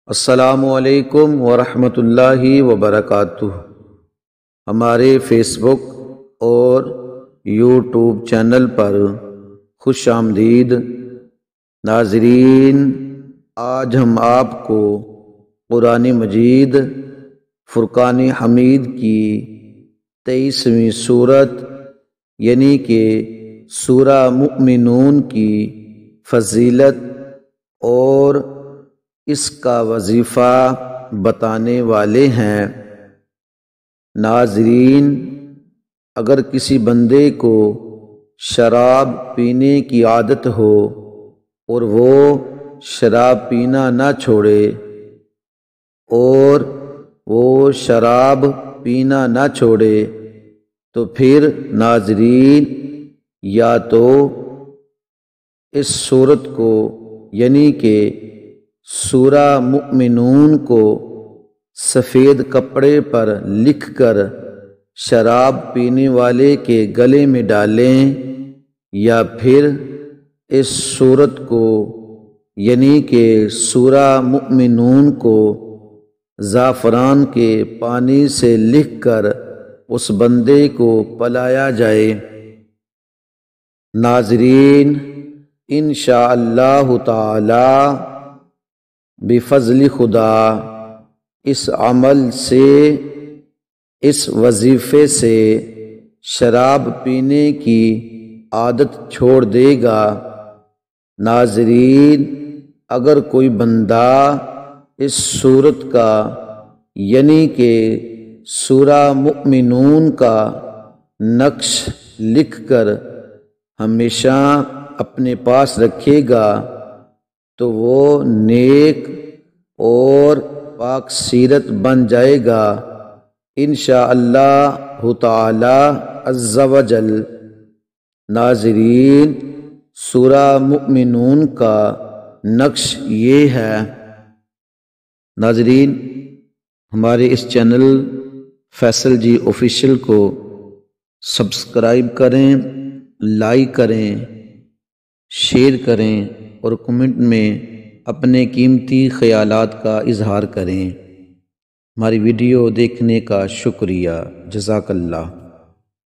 السلام علیکم ورحمۃ اللہ وبرکاتہ۔ ہمارے فیس بک اور یوٹیوب چینل پر خوش آمدید ناظرین۔ آج ہم آپ کو قرآن مجید فرقان حمید کی 23ویں سورت یعنی کہ سورہ مؤمنون کی فضیلت اور اس کا وظیفہ بتانے والے ہیں۔ ناظرین، اگر کسی بندے کو شراب پینے کی عادت ہو اور وہ شراب پینا نہ چھوڑے تو پھر ناظرین یا تو اس سورت کو یعنی کہ سورہ مؤمنون کو سفید کپڑے پر لکھ کر شراب پینے والے کے گلے میں ڈالیں، یا پھر اس سورت کو یعنی کہ سورہ مؤمنون کو زعفران کے پانی سے لکھ کر اس بندے کو پلایا جائے۔ ناظرین، انشاءاللہ تعالی بفضل خدا اس عمل سے، اس وظیفے سے شراب پینے کی عادت چھوڑ دے گا۔ ناظرین، اگر کوئی بندہ اس سورت کا یعنی کہ سورہ مؤمنون کا نقش لکھ کر ہمیشہ اپنے پاس رکھے گا تو وہ نیک اور پاک سیرت بن جائے گا انشاءاللہ تعالی عز و جل۔ ناظرین، سورہ مؤمنون کا نقش یہ ہے۔ ناظرین، ہمارے اس چینل فیصل جی آفیشیل کو سبسکرائب کریں، لائک کریں، شیئر کریں اور کمنٹ میں اپنے قیمتی خیالات کا اظہار کریں۔ ہماری ویڈیو دیکھنے کا شکریہ، جزاک اللہ۔